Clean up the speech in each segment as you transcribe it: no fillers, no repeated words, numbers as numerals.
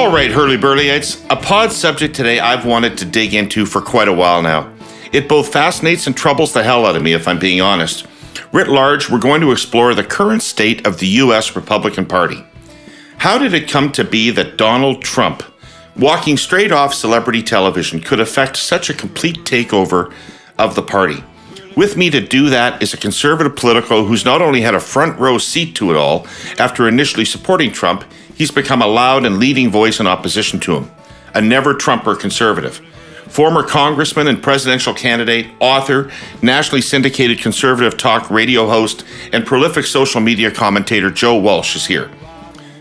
All right, Herle Burly-ites, a pod subject today I've wanted to dig into for quite a while now. It both fascinates and troubles the hell out of me, if I'm being honest. Writ large, we're going to explore the current state of the U.S. Republican Party. How did it come to be that Donald Trump, walking straight off celebrity television, could effect such a complete takeover of the party? With me to do that is a conservative politico who's not only had a front row seat to it all after initially supporting Trump, he's become a loud and leading voice in opposition to him. A NeverTrumper conservative. Former congressman and presidential candidate, author, nationally syndicated conservative talk radio host, and prolific social media commentator Joe Walsh is here.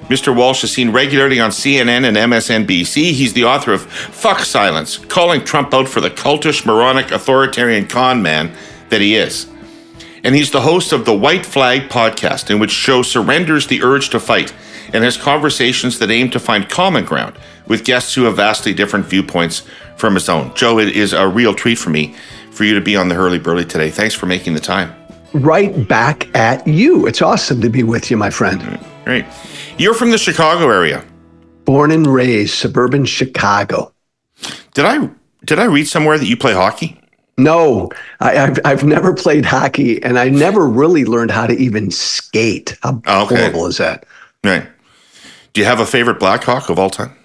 Mr. Walsh is seen regularly on CNN and MSNBC. He's the author of Fuck Silence, calling Trump out for the cultish, moronic, authoritarian con man that he is. And he's the host of the White Flag podcast, in which Joe surrenders the urge to fight and has conversations that aim to find common ground with guests who have vastly different viewpoints from his own. Joe, it is a real treat for me for you to be on the Herle Burly today. Thanks for making the time. Right back at you. It's awesome to be with you, my friend. Great. You're from the Chicago area. Born and raised, suburban Chicago. Did I read somewhere that you play hockey? No, I've never played hockey, and I never really learned how to even skate. How horrible is that? Right. Do you have a favorite Blackhawk of all time?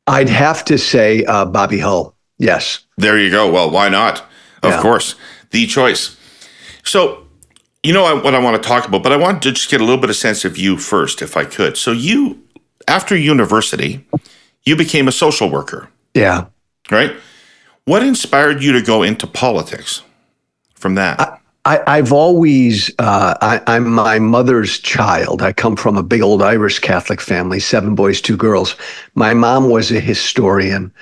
I'd have to say Bobby Hull. Yes. There you go. Well, why not? Of course. The choice. So, you know what I want to talk about, but I want to just get a little bit of sense of you first, if I could. So you, after university, you became a social worker. Yeah. Right? What inspired you to go into politics from that? I've always, I'm my mother's child. I come from a big old Irish Catholic family, 7 boys, 2 girls. My mom was a historian,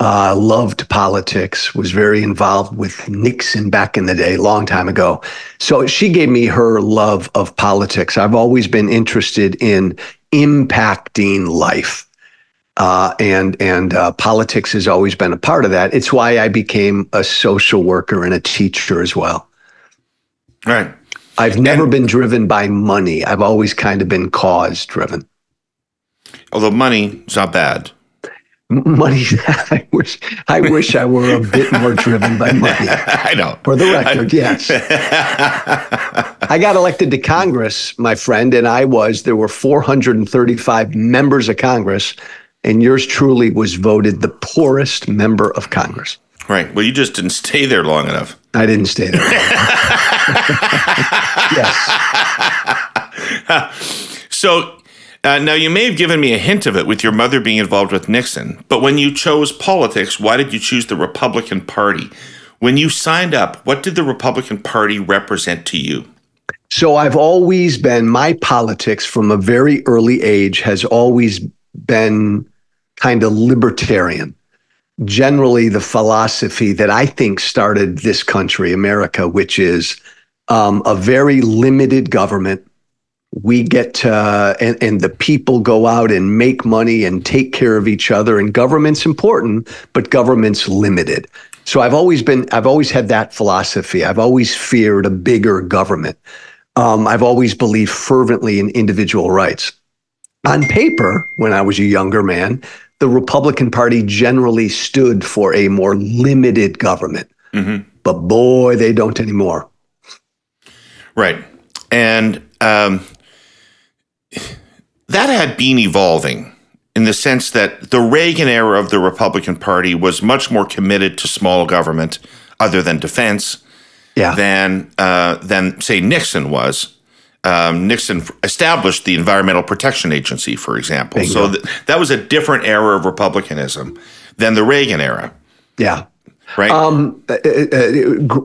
loved politics, was very involved with Nixon back in the day, long time ago. So she gave me her love of politics. I've always been interested in impacting life. And politics has always been a part of that. It's why I became a social worker and a teacher as well. Right. I've never been driven by money. I've always kind of been cause driven. Although money is not bad. Money, I wish I were a bit more driven by money. I know. For the record, yes. I got elected to Congress, my friend, and there were 435 members of Congress, and yours truly was voted the poorest member of Congress. Right. Well, you just didn't stay there long enough. I didn't stay there long enough. Yes. So now you may have given me a hint of it with your mother being involved with Nixon, but when you chose politics, why did you choose the Republican Party? When you signed up, what did the Republican Party represent to you? So I've always been, my politics from a very early age has always been kind of libertarian. Generally, the philosophy that I think started this country, America, which is a very limited government. We get to, and the people go out and make money and take care of each other. And government's important, but government's limited. So I've always had that philosophy. I've always feared a bigger government. I've always believed fervently in individual rights. On paper, when I was a younger man, the Republican Party generally stood for a more limited government. Mm-hmm. But boy, they don't anymore. Right. And that had been evolving in the sense that the Reagan era of the Republican Party was much more committed to small government other than defense than say, Nixon was. Nixon established the Environmental Protection Agency, for example. Bingo. So that was a different era of republicanism than the Reagan era. Yeah. Right.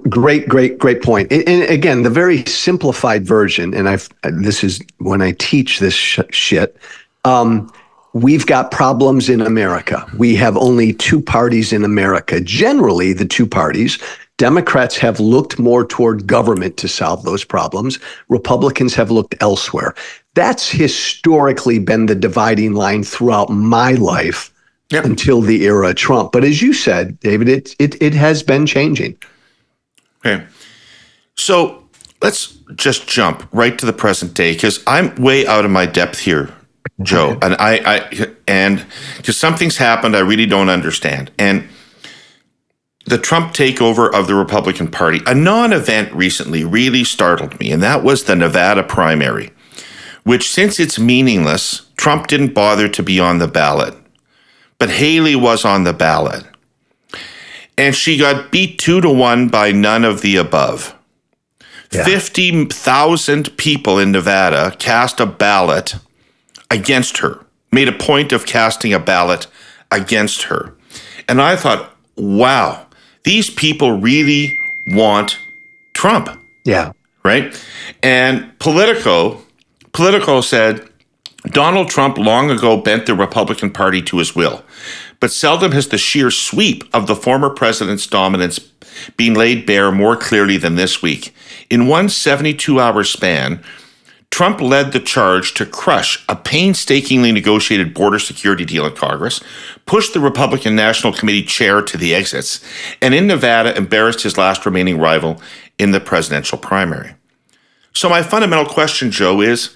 Great point. And again, the very simplified version, and this is when I teach this shit. We've got problems in America. We have only 2 parties in America. Generally, the 2 parties. Democrats have looked more toward government to solve those problems. Republicans have looked elsewhere. That's historically been the dividing line throughout my life until the era of Trump. But as you said, David, it has been changing. Okay. So let's just jump right to the present day, because I'm way out of my depth here Joe, and because something's happened I really don't understand. And the Trump takeover of the Republican Party, a non-event recently really startled me, and that was the Nevada primary, which, since it's meaningless, Trump didn't bother to be on the ballot. But Haley was on the ballot. And she got beat 2-1 by none of the above. Yeah. 50,000 people in Nevada cast a ballot against her, made a point of casting a ballot against her. And I thought, wow, these people really want Trump. Yeah. Right? And Politico said, Donald Trump long ago bent the Republican Party to his will, but seldom has the sheer sweep of the former president's dominance been laid bare more clearly than this week. In one 72-hour span, Trump led the charge to crush a painstakingly negotiated border security deal in Congress, pushed the Republican National Committee chair to the exits, and in Nevada embarrassed his last remaining rival in the presidential primary. So my fundamental question, Joe, is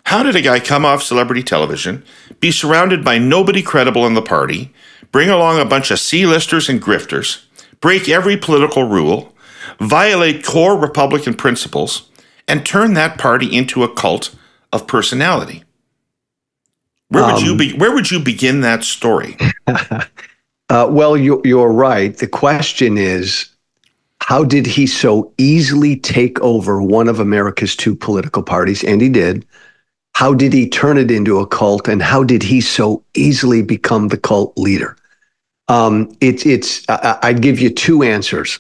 how did a guy come off celebrity television, be surrounded by nobody credible in the party, bring along a bunch of C-listers and grifters, break every political rule, violate core Republican principles, and turn that party into a cult of personality? Where would you begin that story? Well, you're right. The question is, how did he so easily take over one of America's two political parties? And he did. How did he turn it into a cult? And how did he so easily become the cult leader? I'd give you two answers.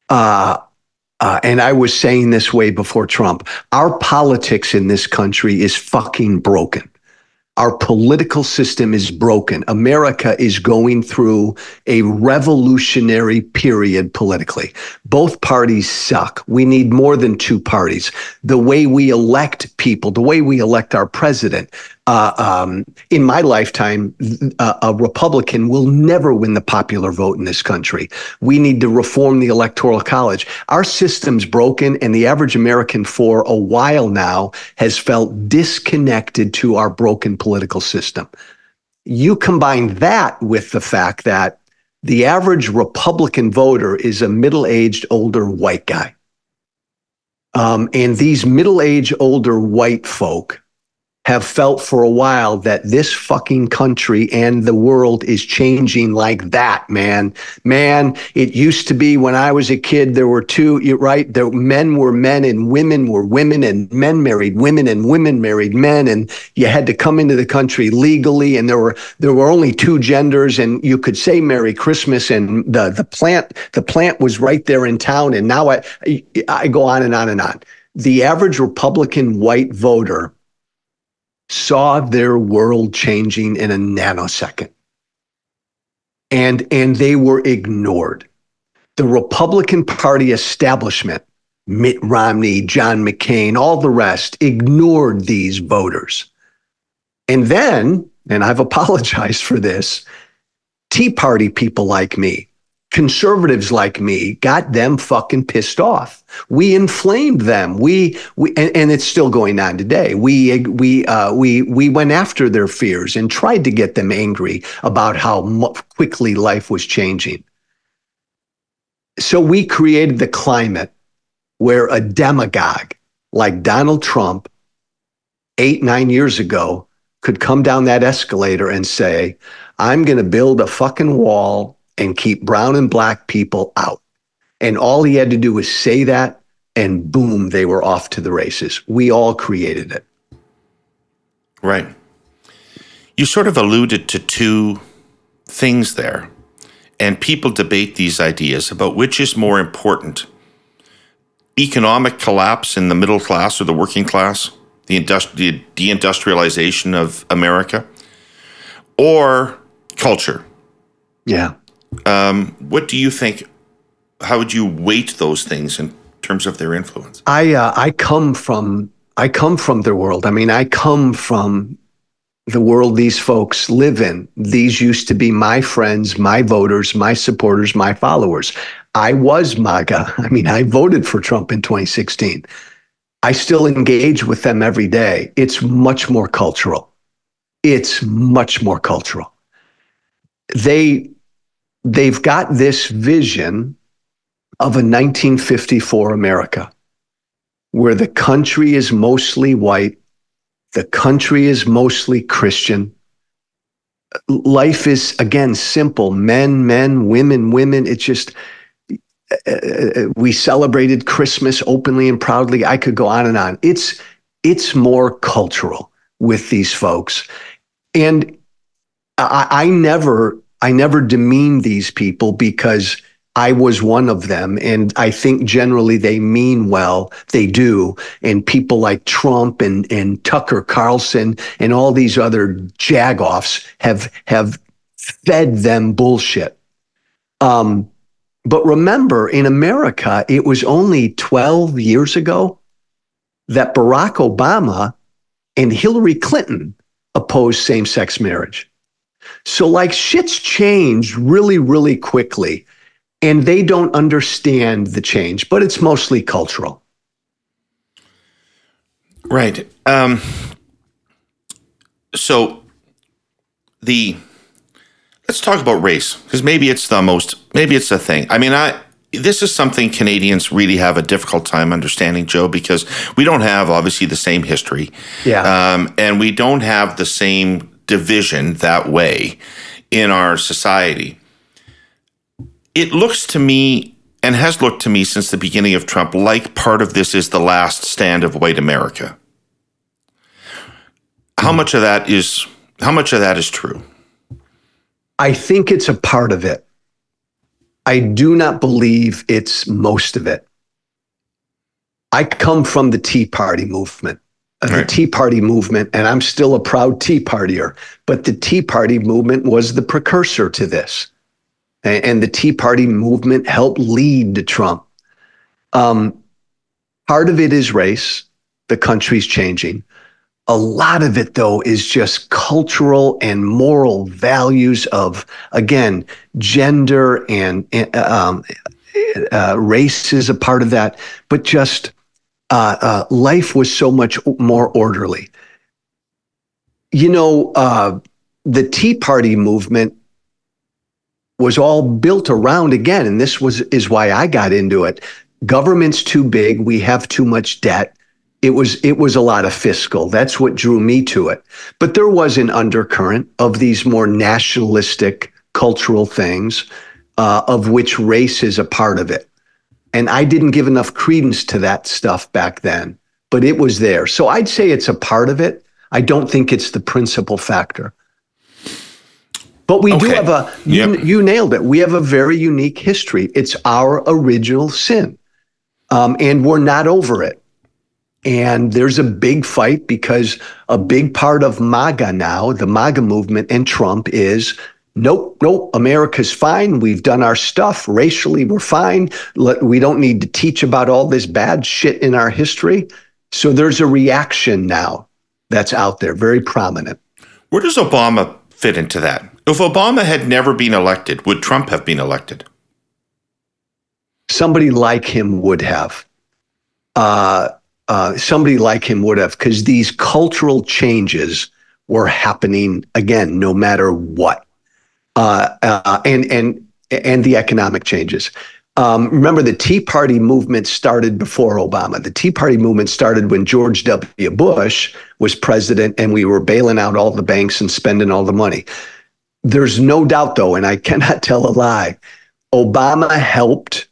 And I was saying this way before Trump. Our politics in this country is fucking broken. Our political system is broken. America is going through a revolutionary period politically. Both parties suck. We need more than two parties. The way we elect people, the way we elect our president, in my lifetime, a Republican will never win the popular vote in this country. We need to reform the Electoral College. Our system's broken, and the average American for a while now has felt disconnected to our broken political system. You combine that with the fact that the average Republican voter is a middle-aged, older white guy. And these middle-aged, older white folk have felt for a while that this fucking country and the world is changing like that, man. Man, it used to be when I was a kid, there were two, you're right, there, men were men and women were women, and men married women and women married men, and you had to come into the country legally, and there were only two genders, and you could say Merry Christmas, and the plant was right there in town, and now I go on and on and on. The average Republican white voter saw their world changing in a nanosecond. And they were ignored. The Republican Party establishment, Mitt Romney, John McCain, all the rest, ignored these voters. And then, and I've apologized for this, Tea Party people like me, conservatives like me, got them fucking pissed off. We inflamed them. And it's still going on today. We went after their fears and tried to get them angry about how quickly life was changing. So we created the climate where a demagogue like Donald Trump 8-9 years ago could come down that escalator and say, I'm going to build a fucking wall and keep brown and black people out. And all he had to do was say that, and boom, they were off to the races. We all created it. Right. You sort of alluded to two things there, and people debate these ideas about which is more important: economic collapse in the middle class or the working class, the deindustrialization of America, or culture. Yeah. What do you think? How would you weight those things in terms of their influence? I come from their world. I mean, I come from the world these folks live in. These used to be my friends, my voters, my supporters, my followers. I was MAGA. I mean, I voted for Trump in 2016. I still engage with them every day. It's much more cultural. It's much more cultural. They've got this vision of a 1954 America where the country is mostly white, the country is mostly Christian. Life is, again, simple. Men, men, women, women. It's just, we celebrated Christmas openly and proudly. I could go on and on. It's more cultural with these folks. And I never demean these people because I was one of them. And I think generally they mean well. They do. And people like Trump and Tucker Carlson and all these other jagoffs have fed them bullshit. But remember, in America, it was only 12 years ago that Barack Obama and Hillary Clinton opposed same-sex marriage. So like shit's changed really, really quickly, and they don't understand the change, but it's mostly cultural. Right. So let's talk about race, because maybe it's the thing. I mean, this is something Canadians really have a difficult time understanding, Joe, because we don't have obviously the same history. Yeah. And we don't have the same division that way in our society. It looks to me, and has looked to me since the beginning of Trump, like part of this is the last stand of white America. How much of that is true? I think it's a part of it. I do not believe it's most of it. I come from the Tea Party movement. The Tea Party movement, and I'm still a proud Tea Partier, but the Tea Party movement was the precursor to this. And the Tea Party movement helped lead to Trump. Part of it is race. The country's changing. A lot of it, though, is just cultural and moral values of, again, gender and race is a part of that, but just life was so much more orderly. You know, the Tea Party movement was all built around, again, and this is why I got into it. Government's too big. We have too much debt. It was a lot of fiscal. That's what drew me to it. But there was an undercurrent of these more nationalistic cultural things, of which race is a part of it. And I didn't give enough credence to that stuff back then, but it was there. So I'd say it's a part of it. I don't think it's the principal factor. But we do have you nailed it. We have a very unique history. It's our original sin. And we're not over it. And there's a big fight because a big part of MAGA now, the MAGA movement and Trump is, nope, America's fine. We've done our stuff. Racially, we're fine. We don't need to teach about all this bad shit in our history. So there's a reaction now that's out there, very prominent. Where does Obama fit into that? If Obama had never been elected, would Trump have been elected? Somebody like him would have. Somebody like him would have, because these cultural changes were happening, again, no matter what. And the economic changes. Remember, the Tea Party movement started before Obama. The Tea Party movement started when George W. Bush was president and we were bailing out all the banks and spending all the money. There's no doubt, though, and I cannot tell a lie, Obama helped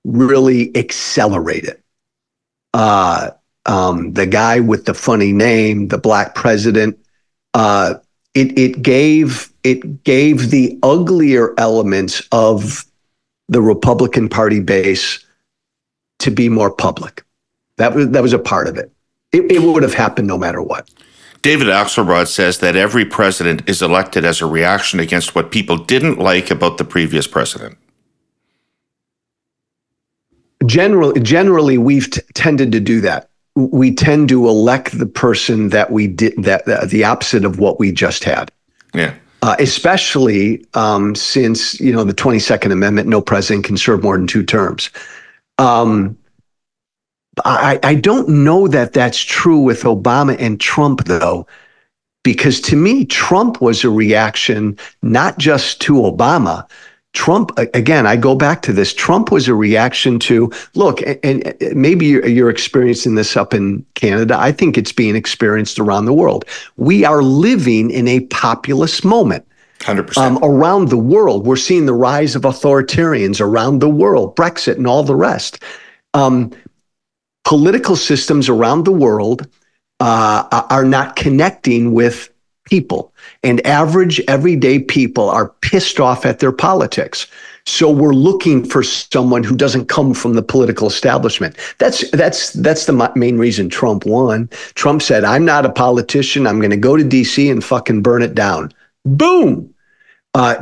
really accelerate it. The guy with the funny name, the black president, it gave the uglier elements of the Republican Party base to be more public. That was a part of it. It would have happened no matter what. David Axelrod says that every president is elected as a reaction against what people didn't like about the previous president. Generally, we've tended to do that. We tend to elect the person that we did, the opposite of what we just had. Yeah. Especially since, the 22nd Amendment, no president can serve more than 2 terms. I don't know that that's true with Obama and Trump, though, because to me, Trump was a reaction not just to Obama. Trump, again, I go back to this. Trump was a reaction to, look, and maybe you're experiencing this up in Canada. I think it's being experienced around the world. We are living in a populist moment. 100%. Around the world, we're seeing the rise of authoritarians around the world, Brexit and all the rest. Political systems around the world are not connecting with people, and average everyday people are pissed off at their politics. So we're looking for someone who doesn't come from the political establishment. That's the main reason Trump won. Trump said, "I'm not a politician. I'm going to go to DC and fucking burn it down." Boom.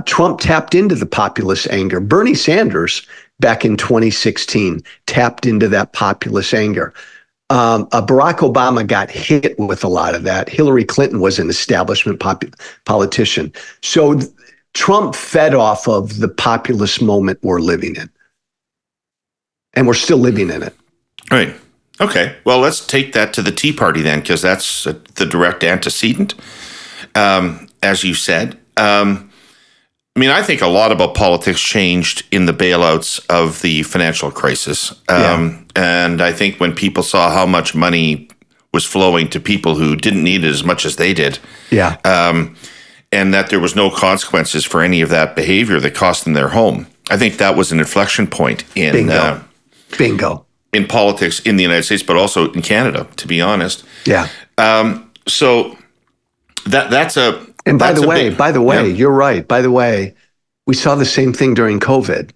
Trump tapped into the populist anger. Bernie Sanders, back in 2016, tapped into that populist anger. Barack Obama got hit with a lot of that. Hillary Clinton was an establishment politician. So Trump fed off of the populist moment we're living in. And we're still living in it. Right. Okay. Well, let's take that to the Tea Party then, because that's the direct antecedent, as you said. I mean, I think a lot about politics changed in the bailouts of the financial crisis. And I think when people saw how much money was flowing to people who didn't need it as much as they did, and that there was no consequences for any of that behavior that cost them their home, I think that was an inflection point in Bingo. In politics in the United States, but also in Canada, to be honest. Yeah. So that's a... And by the way, you're right. By the way, we saw the same thing during COVID.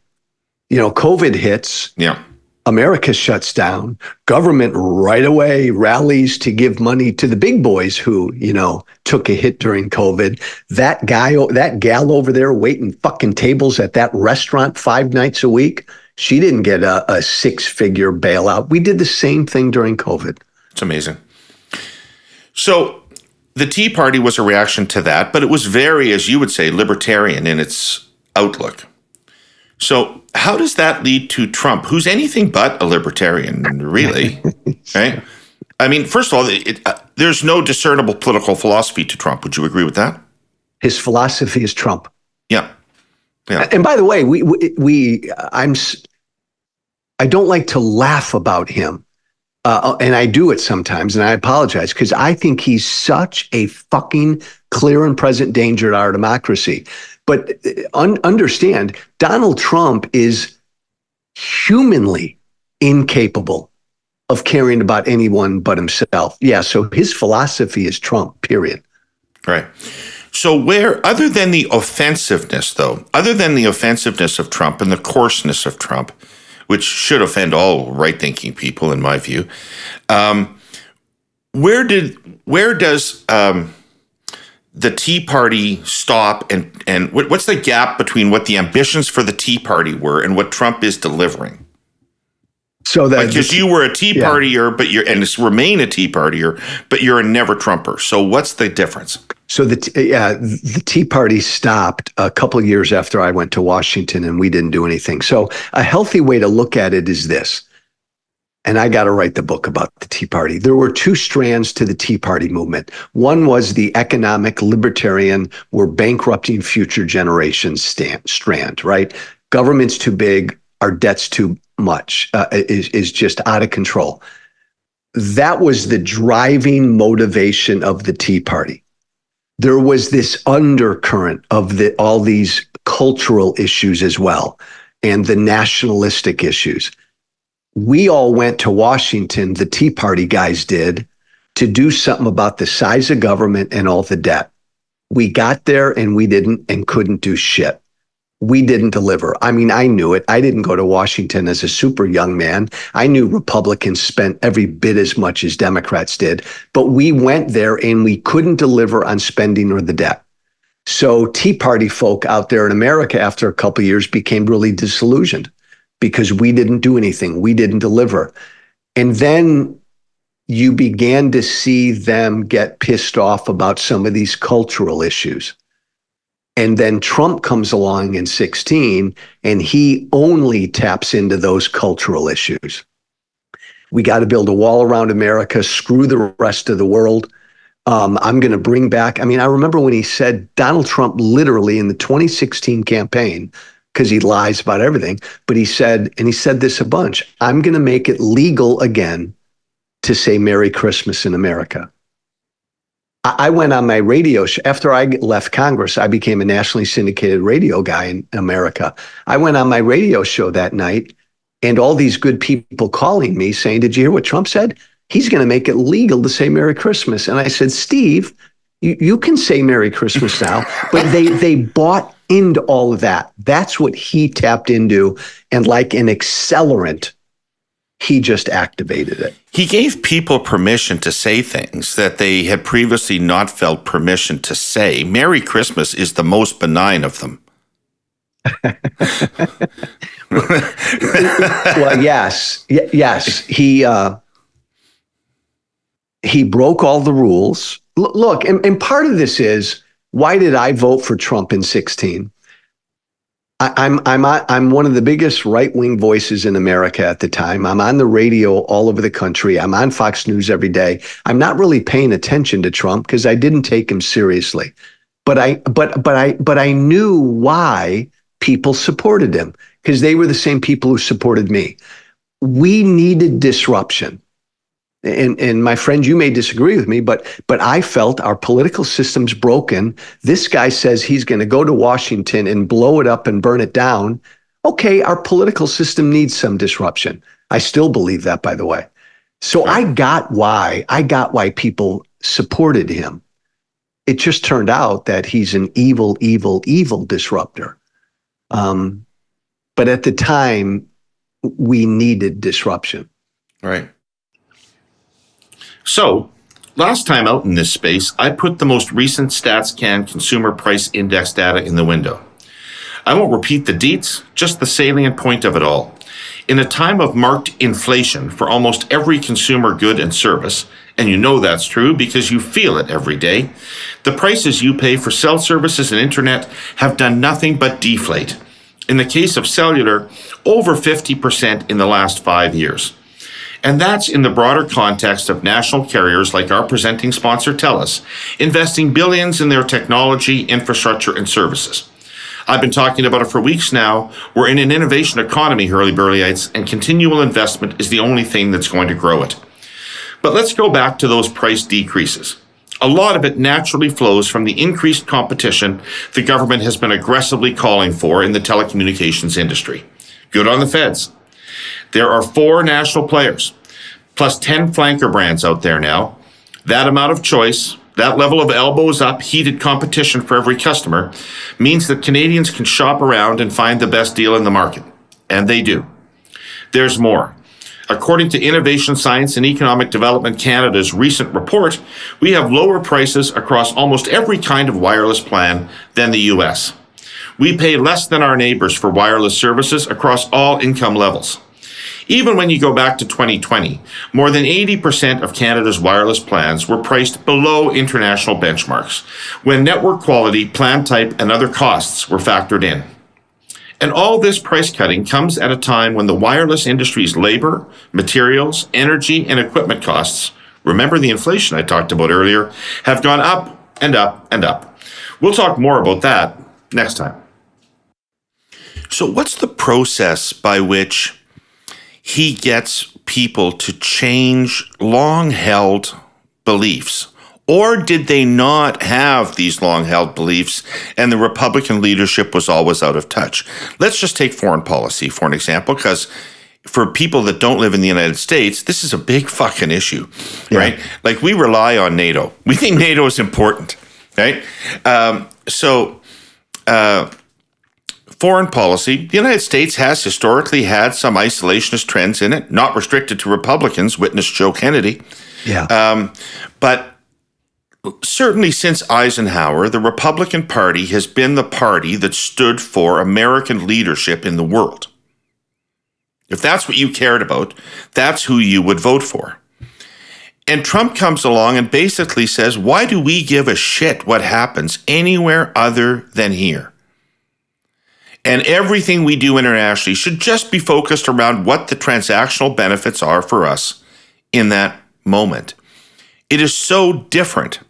You know, COVID hits. Yeah. America shuts down. Government right away rallies to give money to the big boys who, you know, took a hit during COVID. That gal over there waiting fucking tables at that restaurant 5 nights a week, she didn't get a 6-figure bailout. We did the same thing during COVID. It's amazing. So the Tea Party was a reaction to that, but it was very, as you would say, libertarian in its outlook. So how does that lead to Trump, who's anything but a libertarian, really, right? I mean, first of all, there's no discernible political philosophy to Trump. Would you agree with that? His philosophy is Trump. Yeah. Yeah. And by the way, I don't like to laugh about him. And I do it sometimes, and I apologize, because I think he's such a fucking clear and present danger to our democracy. But understand, Donald Trump is humanly incapable of caring about anyone but himself. Yeah, so his philosophy is Trump, period. Right. So other than the offensive of Trump and the coarseness of Trump, which should offend all right-thinking people, in my view. Where does the Tea Party stop, and what's the gap between what the ambitions for the Tea Party were and what Trump is delivering? So that because you were a Tea Partier, but remain a Tea Partier, but you're a NeverTrumper. So what's the difference? So the Tea Party stopped a couple of years after I went to Washington, and we didn't do anything. So a healthy way to look at it is this, and I got to write the book about the Tea Party. There were 2 strands to the Tea Party movement. One was the economic libertarian, we're bankrupting future generations strand, right? Government's too big, our debt's too much, is just out of control. That was the driving motivation of the Tea Party. There was this undercurrent of all these cultural issues as well, and the nationalistic issues. We all went to Washington, the Tea Party guys did, to do something about the size of government and all the debt. We got there and we didn't and couldn't do shit. We didn't deliver. I mean, I knew it. I didn't go to Washington as a super young man. I knew Republicans spent every bit as much as Democrats did, but we went there and we couldn't deliver on spending or the debt. So Tea Party folk out there in America after a couple of years became really disillusioned because we didn't do anything. We didn't deliver. And then you began to see them get pissed off about some of these cultural issues. And then Trump comes along in 2016, and he only taps into those cultural issues. We got to build a wall around America, screw the rest of the world. I'm going to bring back, I mean, I remember when he said, Donald Trump literally in the 2016 campaign, because he lies about everything, but he said this a bunch, I'm going to make it legal again to say Merry Christmas in America. I went on my radio show. After I left Congress, I became a nationally syndicated radio guy in America. I went on my radio show that night, and all these good people calling me saying, did you hear what Trump said? He's going to make it legal to say Merry Christmas. And I said, Steve, you can say Merry Christmas now, but they bought into all of that. That's what he tapped into. And like an accelerant, he just activated it. He gave people permission to say things that they had previously not felt permission to say. Merry Christmas is the most benign of them. Well, yes. He broke all the rules. Look, and part of this is, why did I vote for Trump in 2016? I'm one of the biggest right-wing voices in America at the time. I'm on the radio all over the country. I'm on Fox News every day. I'm not really paying attention to Trump because I didn't take him seriously. But I knew why people supported him, because they were the same people who supported me. We needed disruption. And my friend, you may disagree with me, but I felt our political system's broken. This guy says he's going to go to Washington and blow it up and burn it down. Okay, our political system needs some disruption. I still believe that, by the way. So I got why people supported him. It just turned out that he's an evil, evil, evil disruptor. But at the time, we needed disruption. Right. So, last time out in this space, I put the most recent StatsCan Consumer Price Index data in the window. I won't repeat the deets, just the salient point of it all. In a time of marked inflation for almost every consumer good and service, and you know that's true because you feel it every day, the prices you pay for cell services and internet have done nothing but deflate. In the case of cellular, over 50% in the last 5 years. And that's in the broader context of national carriers like our presenting sponsor TELUS, investing billions in their technology, infrastructure, and services. I've been talking about it for weeks now. We're in an innovation economy, Herle Burly-ites, and continual investment is the only thing that's going to grow it. But let's go back to those price decreases. A lot of it naturally flows from the increased competition the government has been aggressively calling for in the telecommunications industry. Good on the feds. There are 4 national players, plus 10 flanker brands out there now. That amount of choice, that level of elbows up, heated competition for every customer, means that Canadians can shop around and find the best deal in the market. And they do. There's more. According to Innovation, Science and Economic Development Canada's recent report, we have lower prices across almost every kind of wireless plan than the US. We pay less than our neighbors for wireless services across all income levels. Even when you go back to 2020, more than 80% of Canada's wireless plans were priced below international benchmarks, when network quality, plan type, and other costs were factored in. And all this price cutting comes at a time when the wireless industry's labor, materials, energy, and equipment costs, remember the inflation I talked about earlier, have gone up and up and up. We'll talk more about that next time. So what's the process by which he gets people to change long-held beliefs? Or did they not have these long-held beliefs and the Republican leadership was always out of touch? Let's just take foreign policy for an example, because for people that don't live in the United States, this is a big fucking issue, right? Like, we rely on NATO. We think NATO is important, right? Foreign policy, the United States has historically had some isolationist trends in it, not restricted to Republicans, witness Joe Kennedy. But certainly since Eisenhower, the Republican Party has been the party that stood for American leadership in the world. If that's what you cared about, that's who you would vote for. And Trump comes along and basically says, why do we give a shit what happens anywhere other than here? And everything we do internationally should just be focused around what the transactional benefits are for us in that moment. It is so different.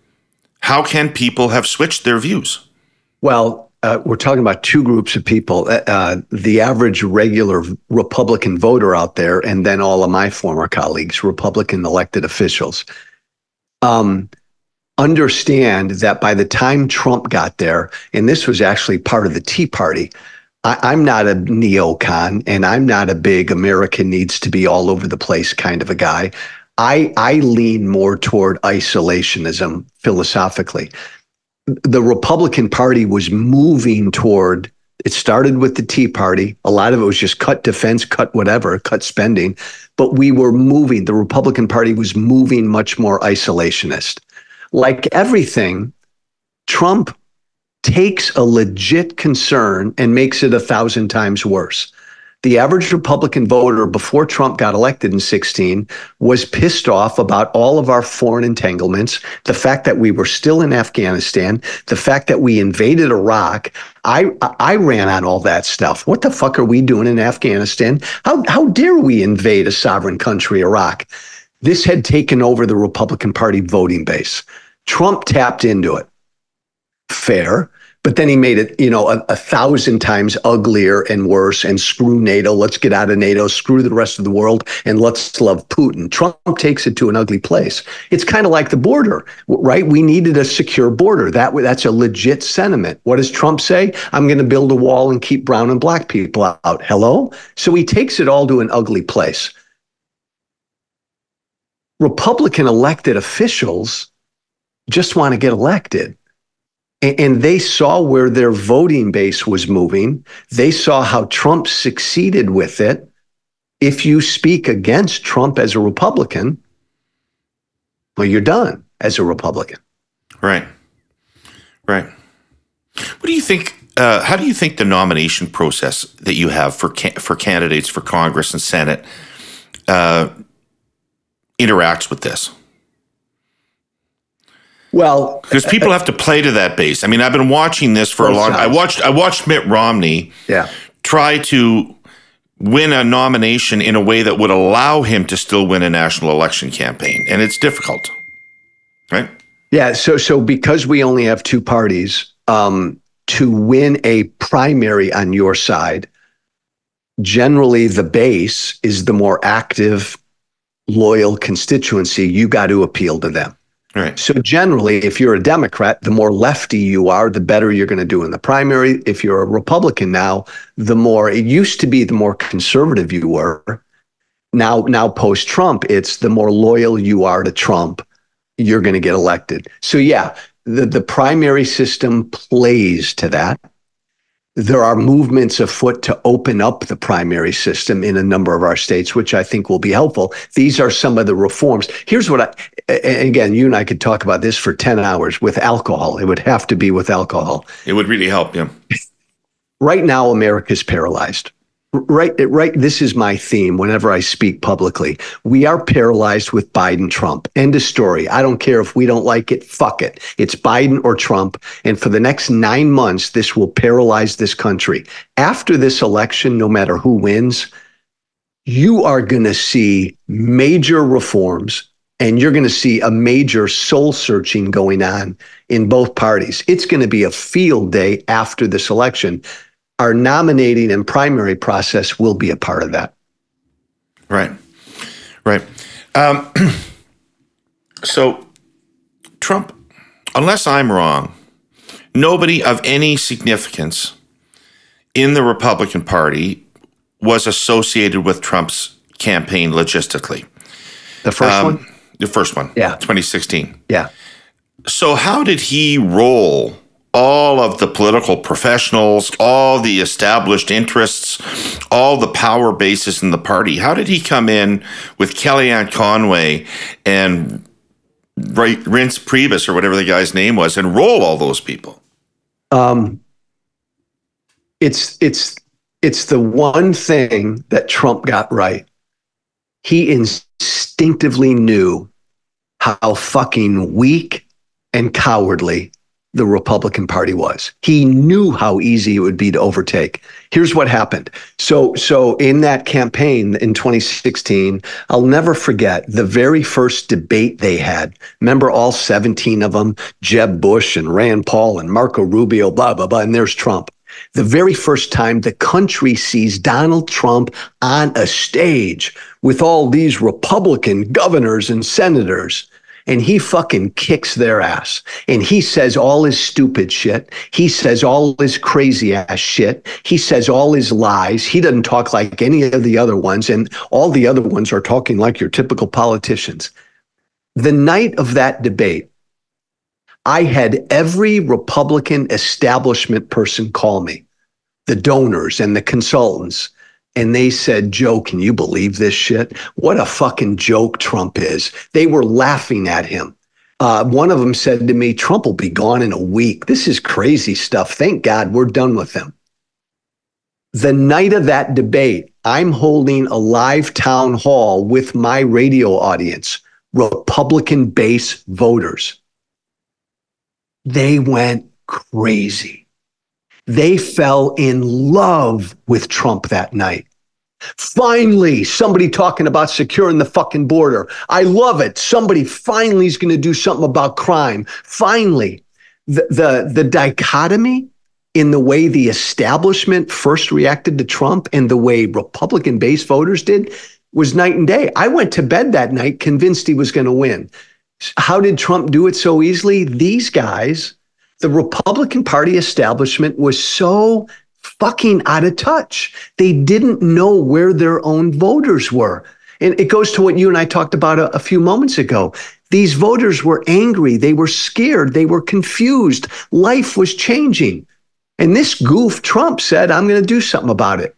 How can people have switched their views? Well, we're talking about two groups of people, the average regular Republican voter out there, and then all of my former colleagues, Republican elected officials. Understand that by the time Trump got there, and this was actually part of the Tea Party, I'm not a neocon, and I'm not a big America needs to be all over the place kind of a guy. I lean more toward isolationism philosophically. The Republican Party was moving toward, it started with the Tea Party. A lot of it was just cut defense, cut whatever, cut spending. But we were moving, the Republican Party was moving much more isolationist. Like everything, Trump takes a legit concern and makes it 1,000 times worse. The average Republican voter before Trump got elected in 2016 was pissed off about all of our foreign entanglements, the fact that we were still in Afghanistan, the fact that we invaded Iraq. I ran on all that stuff. What the fuck are we doing in Afghanistan? How dare we invade a sovereign country, Iraq? This had taken over the Republican Party voting base. Trump tapped into it. Fair. But then he made it, 1,000 times uglier and worse, and screw NATO. Let's get out of NATO, screw the rest of the world, and let's love Putin. Trump takes it to an ugly place. It's kind of like the border, right? We needed a secure border. That's a legit sentiment. What does Trump say? I'm going to build a wall and keep brown and black people out. Hello? So he takes it all to an ugly place. Republican elected officials just want to get elected. And they saw where their voting base was moving. They saw how Trump succeeded with it. If you speak against Trump as a Republican, well, you're done as a Republican. Right. Right. What do you think? How do you think the nomination process that you have for candidates for Congress and Senate interacts with this? Well, because people have to play to that base. I mean, I've been watching this for a long time. I watched Mitt Romney try to win a nomination in a way that would allow him to still win a national election campaign. And it's difficult, right? Yeah. So because we only have two parties, to win a primary on your side, generally the base is the more active, loyal constituency. You got to appeal to them. Right. So generally, if you're a Democrat, the more lefty you are, the better you're going to do in the primary. If you're a Republican now, the more, it used to be the more conservative you were. Now post-Trump, it's the more loyal you are to Trump, you're going to get elected. So yeah, the primary system plays to that. There are movements afoot to open up the primary system in a number of our states, which I think will be helpful. These are some of the reforms. Here's what again, you and I could talk about this for 10 hours with alcohol. It would have to be with alcohol. It would really help, yeah. Right now, America's paralyzed. Right. This is my theme whenever I speak publicly. We are paralyzed with Biden, Trump. End of story. I don't care if we don't like it. Fuck it. It's Biden or Trump. And for the next 9 months, this will paralyze this country. After this election, no matter who wins, you are going to see major reforms, and you're going to see a major soul searching going on in both parties. It's going to be a field day after this election. Our nominating and primary process will be a part of that. Right. So Trump, unless I'm wrong, nobody of any significance in the Republican Party was associated with Trump's campaign logistically. The first one? The first one. Yeah. 2016. Yeah. So how did he roll all of the political professionals, all the established interests, all the power bases in the party? How did he come in with Kellyanne Conway and Reince Priebus, or whatever the guy's name was, and roll all those people? It's the one thing that Trump got right. He instinctively knew how fucking weak and cowardly the Republican Party was. He knew how easy it would be to overtake. Here's what happened. So in that campaign in 2016, I'll never forget the very first debate they had. Remember all 17 of them, Jeb Bush and Rand Paul and Marco Rubio, blah, blah, blah, and there's Trump. The very first time the country sees Donald Trump on a stage with all these Republican governors and senators, and he fucking kicks their ass. And he says all his stupid shit. He says all his crazy ass shit. He says all his lies. He doesn't talk like any of the other ones. And all the other ones are talking like your typical politicians. The night of that debate, I had every Republican establishment person call me, the donors and the consultants. And they said, Joe, can you believe this shit? What a fucking joke Trump is. They were laughing at him. One of them said to me, Trump will be gone in a week. This is crazy stuff. Thank God we're done with him. The night of that debate, I'm holding a live town hall with my radio audience, Republican base voters. They went crazy. They fell in love with Trump that night. Finally, somebody talking about securing the fucking border. I love it. Somebody finally is going to do something about crime. Finally, the dichotomy in the way the establishment first reacted to Trump and the way Republican base voters did was night and day. I went to bed that night convinced he was going to win. How did Trump do it so easily? These guys, the Republican Party establishment, was so fucking out of touch. They didn't know where their own voters were. And it goes to what you and I talked about a few moments ago. These voters were angry. They were scared. They were confused. Life was changing. And this goof, Trump, said, I'm going to do something about it.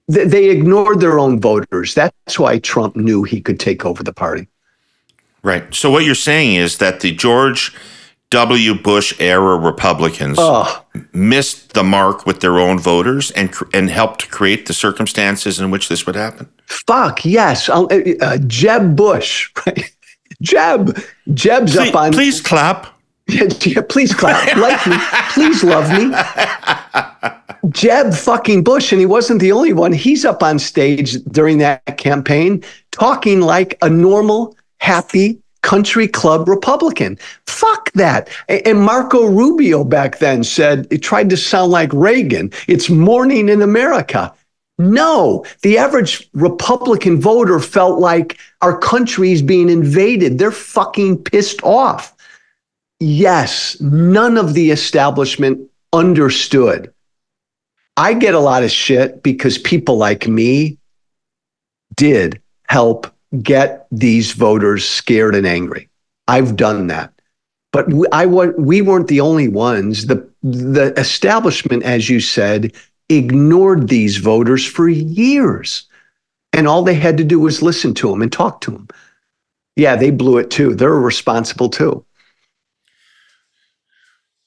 They ignored their own voters. That's why Trump knew he could take over the party. Right. So what you're saying is that the George W. Bush era Republicans missed the mark with their own voters and helped create the circumstances in which this would happen. Fuck yes, Jeb Bush, right? Jeb's up on. Please clap. Yeah, please clap. Like me, please love me. Jeb fucking Bush, and he wasn't the only one. He's up on stage during that campaign talking like a normal, happy country club Republican. Fuck that. And Marco Rubio back then said, it tried to sound like Reagan. It's morning in America. No, the average Republican voter felt like our country's being invaded. They're fucking pissed off. Yes, none of the establishment understood. I get a lot of shit because people like me did help get these voters scared and angry. I've done that. But we weren't the only ones. The establishment, as you said, ignored these voters for years. And all they had to do was listen to them and talk to them. Yeah, they blew it too. They're responsible too.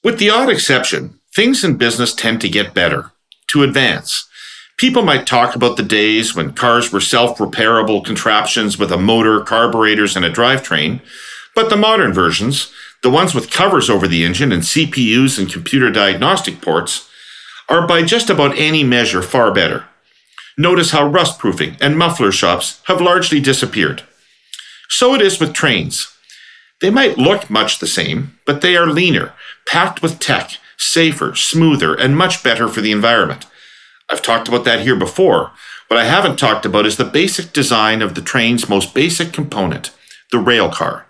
With the odd exception, things in business tend to get better, to advance. People might talk about the days when cars were self-repairable contraptions with a motor, carburetors, and a drivetrain, but the modern versions, the ones with covers over the engine and CPUs and computer diagnostic ports, are by just about any measure far better. Notice how rust-proofing and muffler shops have largely disappeared. So it is with trains. They might look much the same, but they are leaner, packed with tech, safer, smoother, and much better for the environment. I've talked about that here before. What I haven't talked about is the basic design of the train's most basic component, the rail car.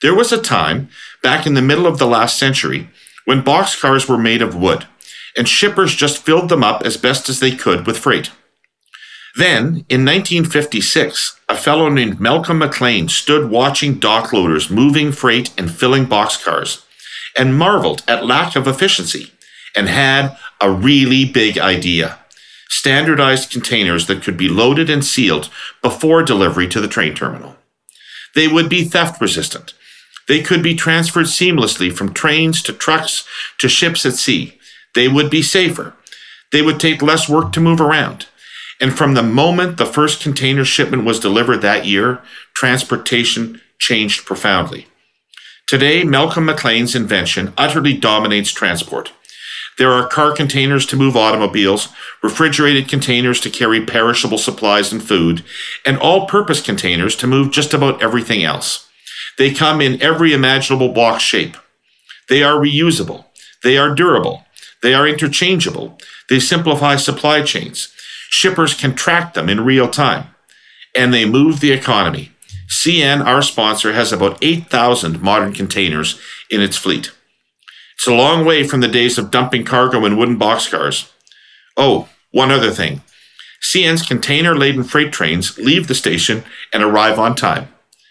There was a time, back in the middle of the last century, when boxcars were made of wood, and shippers just filled them up as best as they could with freight. Then, in 1956, a fellow named Malcolm McLean stood watching dock loaders moving freight and filling boxcars, and marveled at lack of efficiency, and had a really big idea: standardized containers that could be loaded and sealed before delivery to the train terminal. They would be theft resistant. They could be transferred seamlessly from trains to trucks to ships at sea. They would be safer. They would take less work to move around. And from the moment the first container shipment was delivered that year, transportation changed profoundly. Today, Malcolm McLean's invention utterly dominates transport. There are car containers to move automobiles, refrigerated containers to carry perishable supplies and food, and all-purpose containers to move just about everything else. They come in every imaginable box shape. They are reusable. They are durable. They are interchangeable. They simplify supply chains. Shippers can track them in real time. And they move the economy. CN, our sponsor, has about 8,000 modern containers in its fleet. It's a long way from the days of dumping cargo in wooden boxcars. Oh, one other thing. CN's container-laden freight trains leave the station and arrive on time.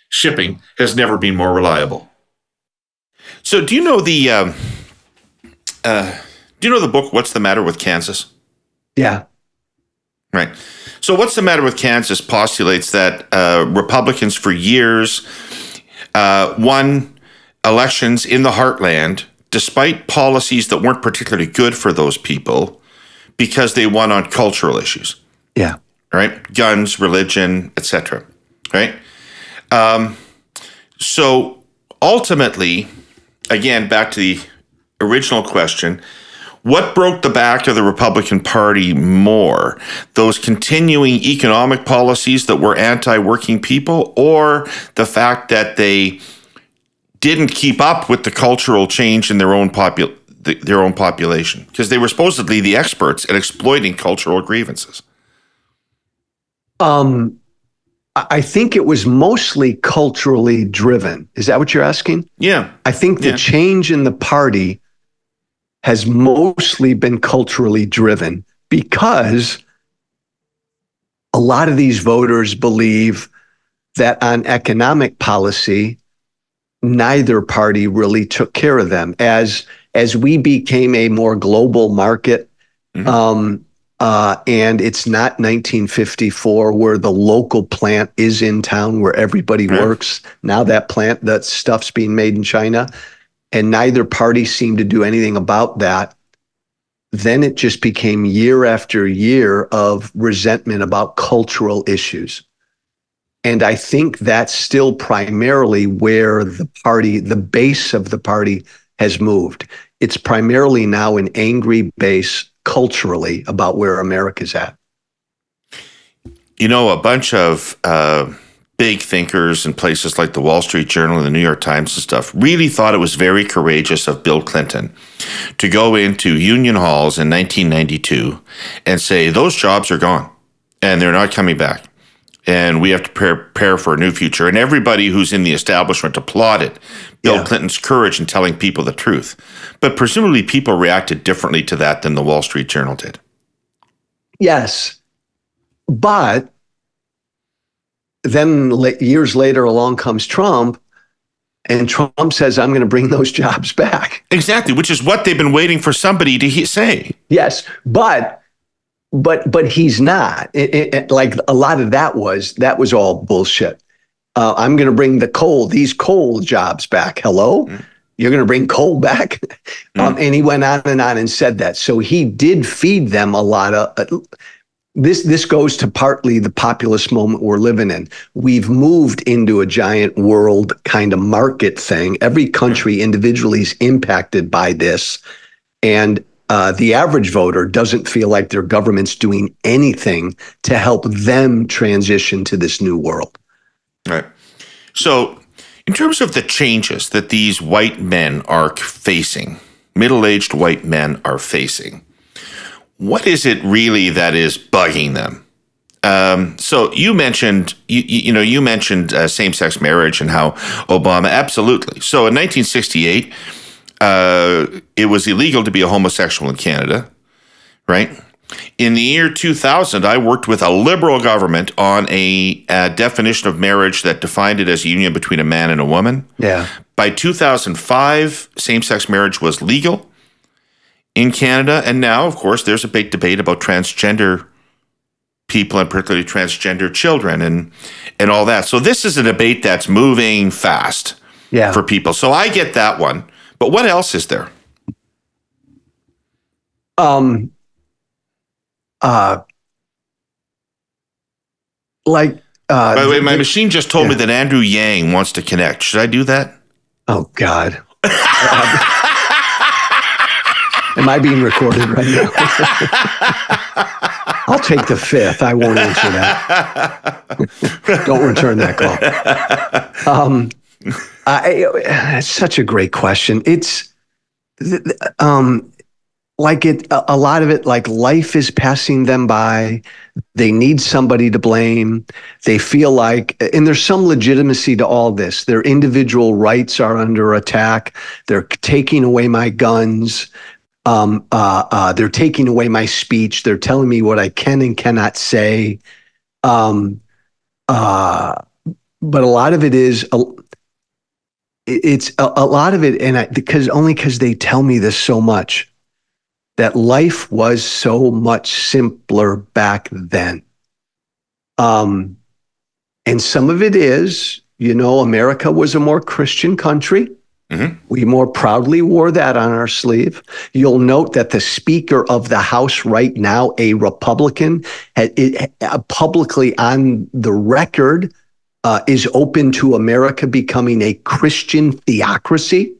Shipping has never been more reliable. So do you know the book What's the Matter with Kansas? Yeah. Right. So What's the Matter with Kansas postulates that Republicans for years won elections in the heartland despite policies that weren't particularly good for those people because they won on cultural issues. Yeah. Right? Guns, religion, etc. Right? So ultimately, again, back to the original question, what broke the back of the Republican Party more? Those continuing economic policies that were anti-working people, or the fact that they didn't keep up with the cultural change in their own population? Because they were supposedly the experts at exploiting cultural grievances. I think it was mostly culturally driven. Is that what you're asking? Yeah. I think the change in the party has mostly been culturally driven because a lot of these voters believe that on economic policy, neither party really took care of them. As we became a more global market, and it's not 1954 where the local plant is in town where everybody works. Now that stuff's being made in China, and neither party seemed to do anything about that. Then it just became year after year of resentment about cultural issues. And I think that's still primarily where the base of the party has moved. It's primarily now an angry base culturally about where America's at. You know, a bunch of big thinkers in places like the Wall Street Journal and the New York Times and stuff really thought it was very courageous of Bill Clinton to go into union halls in 1992 and say, those jobs are gone and they're not coming back. And we have to prepare for a new future. And everybody who's in the establishment applauded Bill Clinton's courage in telling people the truth. But presumably people reacted differently to that than the Wall Street Journal did. Yes. But then years later along comes Trump, and Trump says, I'm going to bring those jobs back. Exactly, which is what they've been waiting for somebody to say. Yes, but he's not. Like a lot of that was all bullshit. I'm going to bring these coal jobs back. Hello? You're going to bring coal back? And he went on and said that. So he did feed them a lot of... This goes to partly the populist moment we're living in. We've moved into a giant world kind of market thing. Every country individually is impacted by this. And the average voter doesn't feel like their government's doing anything to help them transition to this new world. Right. So in terms of the changes that these white men are facing, middle-aged white men are facing, what is it really that is bugging them? So you mentioned, you mentioned same-sex marriage and how Obama, absolutely. So in 1968, it was illegal to be a homosexual in Canada, right? In the year 2000, I worked with a liberal government on a definition of marriage that defined it as a union between a man and a woman. Yeah. By 2005, same-sex marriage was legal in Canada. And now, of course, there's a big debate about transgender people and particularly transgender children and all that. So this is a debate that's moving fast for people. So I get that one. But what else is there? By the way, my machine just told me that Andrew Yang wants to connect. Should I do that? Oh, God. Am I being recorded right now? I'll take the fifth. I won't answer that. Don't return that call. It's such a great question. It's like a lot of it, like life is passing them by. They need somebody to blame. They feel like, and there's some legitimacy to all this. Their individual rights are under attack. They're taking away my guns. They're taking away my speech. They're telling me what I can and cannot say. But a lot of it is, it's a lot of it, and because they tell me this so much, that life was so much simpler back then. And some of it is, America was a more Christian country. Mm-hmm. We more proudly wore that on our sleeve. You'll note that the Speaker of the House right now, a Republican, publicly on the record, is open to America becoming a Christian theocracy,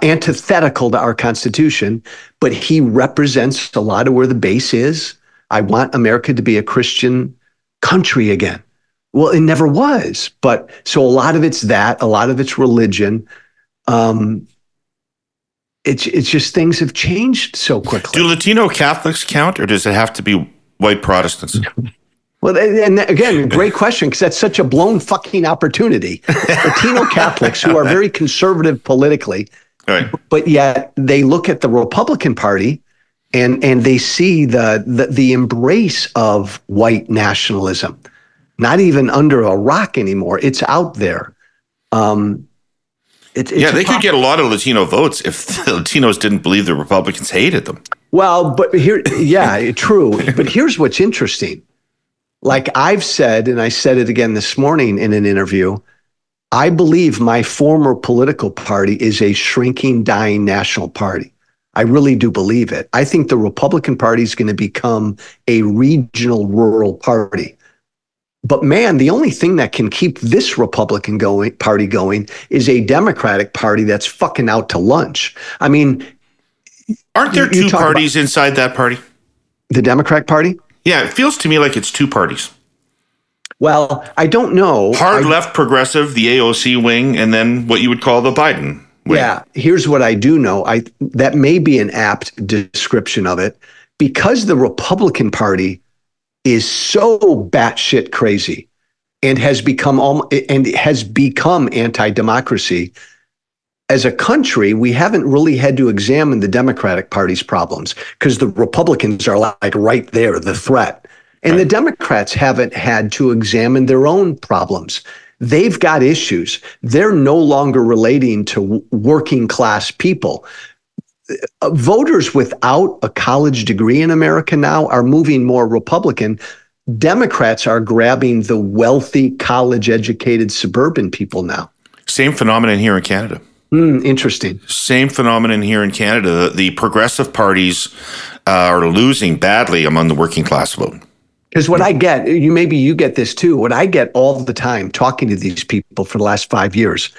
antithetical to our Constitution, but he represents a lot of where the base is. I want America to be a Christian country again. Well, it never was, but so a lot of it's that, a lot of it's religion. It's just things have changed so quickly. Do Latino Catholics count, or does it have to be white Protestants? Well, and again, great question, because that's such a blown fucking opportunity. Latino Catholics who are very conservative politically, right, but yet they look at the Republican Party and they see the embrace of white nationalism, not even under a rock anymore. It's out there. They could get a lot of Latino votes if the Latinos didn't believe the Republicans hated them. Well, but here, true. But here's what's interesting. Like I've said, and I said it again this morning in an interview, I believe my former political party is a shrinking, dying national party. I really do believe it. I think the Republican Party is going to become a regional, rural party. But man, the only thing that can keep this Republican Party going is a Democratic Party that's fucking out to lunch. I mean, aren't there two parties inside that party? The Democratic Party? Yeah, it feels to me like it's two parties. Well, I don't know. Hard left progressive, the AOC wing, and then what you would call the Biden wing. Yeah, here's what I do know. That may be an apt description of it. Because the Republican Party is so batshit crazy and has become anti-democracy. As a country, we haven't really had to examine the Democratic Party's problems because the Republicans are like right there, the threat. And the Democrats haven't had to examine their own problems. They've got issues. They're no longer relating to working class people. Voters without a college degree in America now are moving more Republican. Democrats are grabbing the wealthy, college-educated suburban people now. Same phenomenon here in Canada. Interesting. Same phenomenon here in Canada. The progressive parties are losing badly among the working class vote. Because what I get, you get this too, what I get all the time talking to these people for the last 5 years,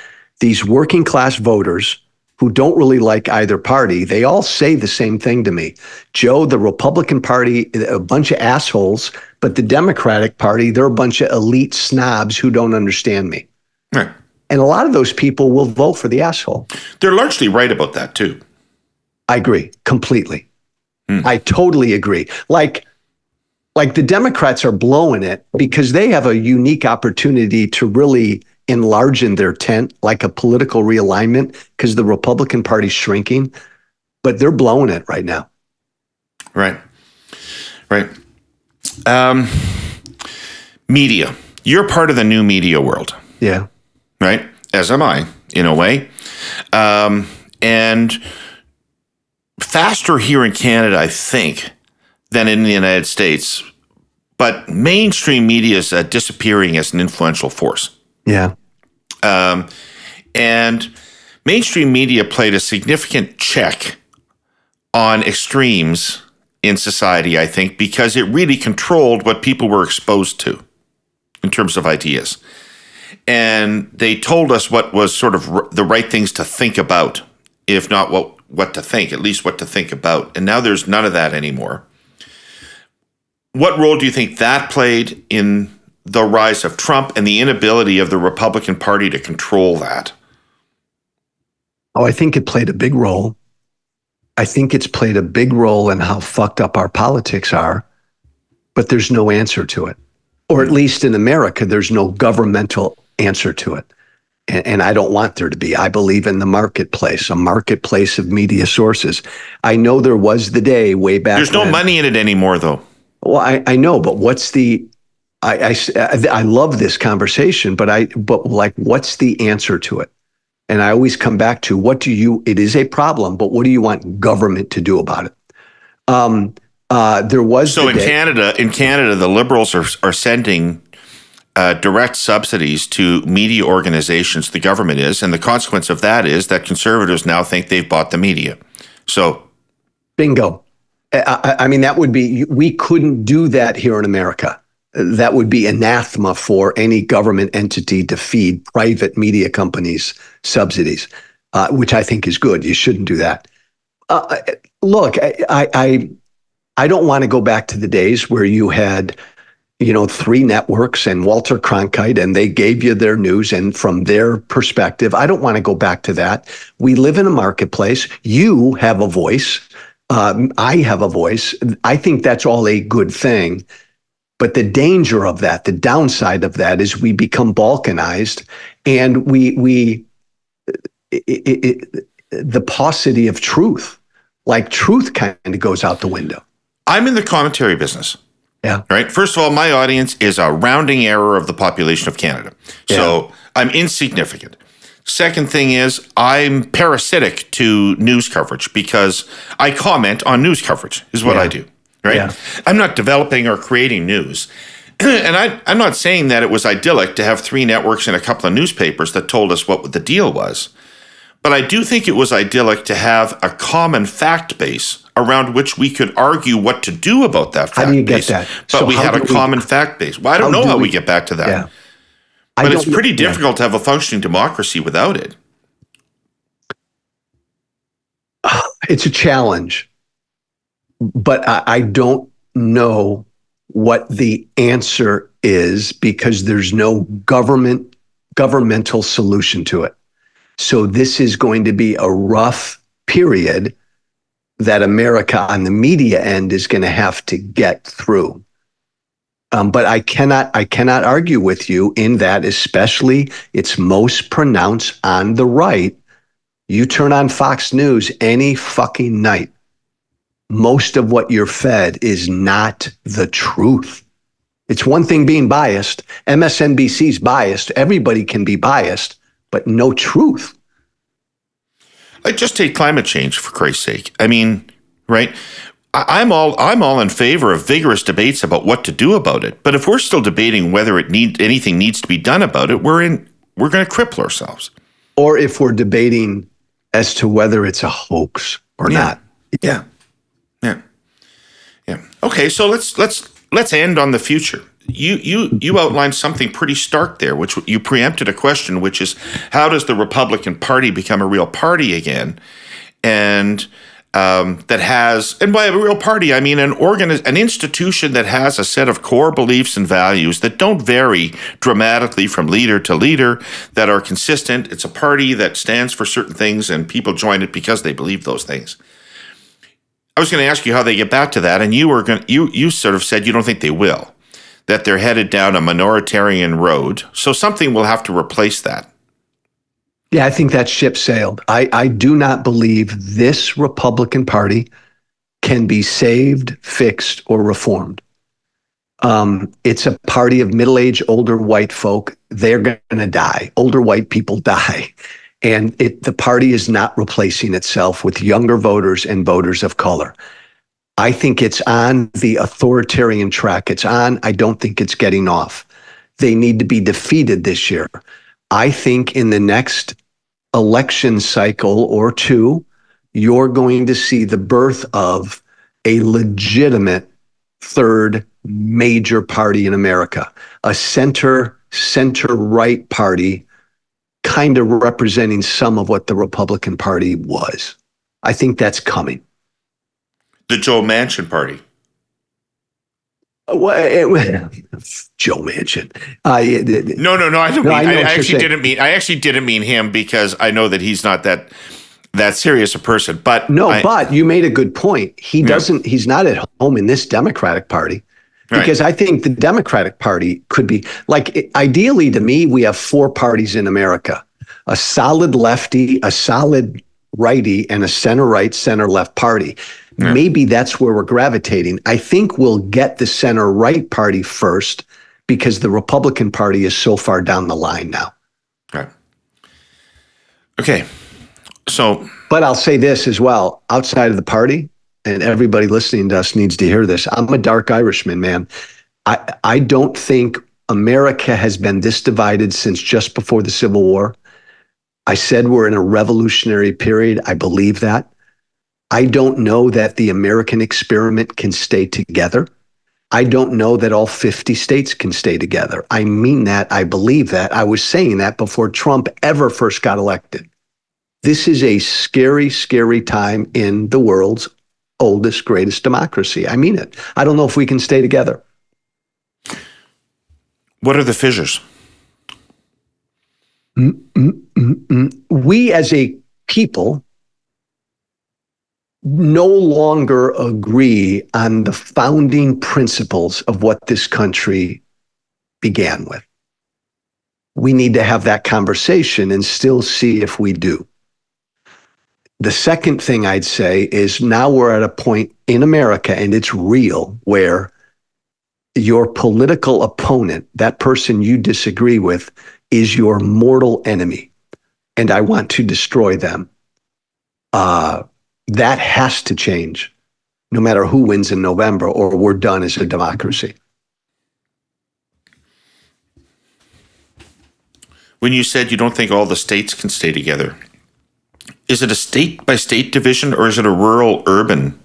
these working class voters who don't really like either party, they all say the same thing to me. Joe, the Republican Party, a bunch of assholes, but the Democratic Party, they're a bunch of elite snobs who don't understand me. Right. And a lot of those people will vote for the asshole. They're largely right about that too. I agree completely. I totally agree. Like the Democrats are blowing it because they have a unique opportunity to really enlarge in their tent, like a political realignment, because the Republican Party's shrinking, but they're blowing it right now. Right. Media. You're part of the new media world. Yeah. Right? As am I, in a way. And faster here in Canada, I think, than in the United States. But mainstream media is disappearing as an influential force. Yeah. And mainstream media played a significant check on extremes in society, I think, because it really controlled what people were exposed to in terms of ideas. and they told us what was sort of the right things to think about, if not what to think, at least what to think about. And now there's none of that anymore. What role do you think that played in the rise of Trump and the inability of the Republican Party to control that? Oh, I think it played a big role. I think it's played a big role in how fucked up our politics are, but there's no answer to it. Or at least in America, there's no governmental answer to it. And I don't want there to be. I believe in the marketplace, a marketplace of media sources. I know there was the day way back. There's no money in it anymore, though. Well, I know, but what's the? I love this conversation, but what's the answer to it? And I always come back to it is a problem, but what do you want government to do about it? There was in Canada, the Liberals are sending direct subsidies to media organizations. The government is, and the consequence of that is that Conservatives now think they've bought the media. So, bingo. I mean, that would be, we couldn't do that here in America. That would be anathema for any government entity to feed private media companies subsidies, which I think is good. You shouldn't do that. Look, I don't want to go back to the days where you had, 3 networks and Walter Cronkite, and they gave you their news and from their perspective. I don't want to go back to that. We live in a marketplace. You have a voice. I have a voice. I think that's all a good thing. But the danger of that, the downside of that, is we become balkanized, and the paucity of truth, like truth kind of goes out the window. I'm in the commentary business. Yeah. Right. First of all, my audience is a rounding error of the population of Canada. So I'm insignificant. Second thing is I'm parasitic to news coverage because I comment on news coverage is what I do. Right. Yeah. I'm not developing or creating news. And I'm not saying that it was idyllic to have 3 networks and a couple of newspapers that told us what the deal was. But I do think it was idyllic to have a common fact base around which we could argue what to do about that fact base. How do you get that? But we had a common fact base. Well, I don't know how we get back to that. Yeah. But it's pretty difficult to have a functioning democracy without it. It's a challenge. But I don't know what the answer is because there's no governmental solution to it. So this is going to be a rough period that America on the media end is going to have to get through. But I cannot argue with you in that, especially it's most pronounced on the right. You turn on Fox News any fucking night. Most of what you're fed is not the truth. It's one thing being biased. MSNBC's biased. Everybody can be biased, but no truth. Like, just take climate change, for Christ's sake. I mean, right? I'm all in favor of vigorous debates about what to do about it. But if we're still debating whether anything needs to be done about it, we're going to cripple ourselves. Or if we're debating as to whether it's a hoax or not. Yeah. Okay, so let's end on the future. You outlined something pretty stark there, which you preempted a question, which is how does the Republican Party become a real party again, and that has, and by a real party I mean an institution that has a set of core beliefs and values that don't vary dramatically from leader to leader, that are consistent. It's a party that stands for certain things, and people join it because they believe those things. I was going to ask you how they get back to that, and you sort of said you don't think they will, that they're headed down a minoritarian road. So something will have to replace that. Yeah, I think that ship sailed. I do not believe this Republican Party can be saved, fixed, or reformed. It's a party of middle-aged, older white folk. They're going to die. Older white people die. And the party is not replacing itself with younger voters and voters of color. I think it's on the authoritarian track. I don't think it's getting off. They need to be defeated this year. I think in the next election cycle or two, you're going to see the birth of a legitimate third major party in America, a center center-right party kind of representing some of what the Republican Party was. I think that's coming. The Joe Manchin party. Joe Manchin. No. I actually didn't mean him, because I know that he's not that serious a person. But but you made a good point. He's not at home in this Democratic Party, because I think the Democratic Party could be like, ideally to me, we have four parties in America: a solid lefty, a solid righty, and a center right, center left party. Yeah. Maybe that's where we're gravitating. I think we'll get the center right party first, because the Republican Party is so far down the line now. Right. Okay. So, but I'll say this as well, outside of the party, and everybody listening to us needs to hear this. I'm a dark Irishman, man. I don't think America has been this divided since just before the Civil War. I said we're in a revolutionary period. I believe that. I don't know that the American experiment can stay together. I don't know that all 50 states can stay together. I mean that. I believe that. I was saying that before Trump ever first got elected. This is a scary, scary time in the world's oldest, greatest democracy. I mean it. I don't know if we can stay together. What are the fissures? We as a people no longer agree on the founding principles of what this country began with. We need to have that conversation and still see if we do. The second thing I'd say is, now we're at a point in America, and it's real, where your political opponent, that person you disagree with, is your mortal enemy, and I want to destroy them. That has to change, no matter who wins in November, or we're done as a democracy. When you said you don't think all the states can stay together, is it a state-by-state division, or is it a rural-urban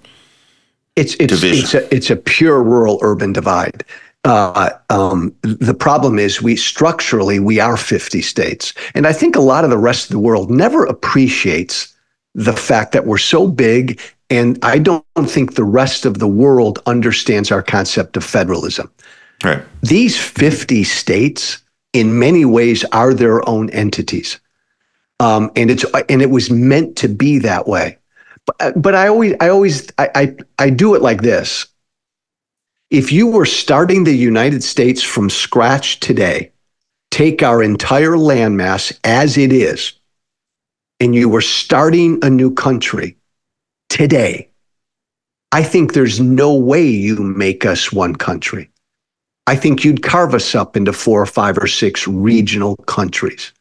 division? It's a pure rural-urban divide. The problem is structurally we are 50 states. And I think a lot of the rest of the world never appreciates the fact that we're so big, and I don't think the rest of the world understands our concept of federalism. Right. These 50 states, in many ways, are their own entities, and it was meant to be that way. But I do it like this: if you were starting the United States from scratch today, take our entire landmass as it is, and you were starting a new country today, I think there's no way you make us one country. I think you'd carve us up into 4 or 5 or 6 regional countries.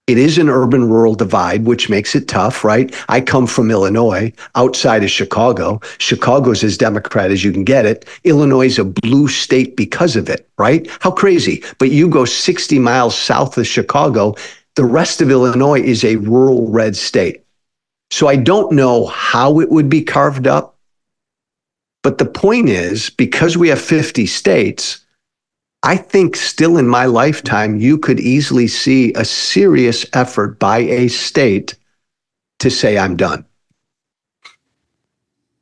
It is an urban-rural divide, which makes it tough, right? I come from Illinois, outside of Chicago. Chicago's as Democrat as you can get it. Illinois is a blue state because of it, right? How crazy. But you go 60 miles south of Chicago, the rest of Illinois is a rural red state. So I don't know how it would be carved up. But the point is, because we have 50 states, I think still in my lifetime, you could easily see a serious effort by a state to say, I'm done.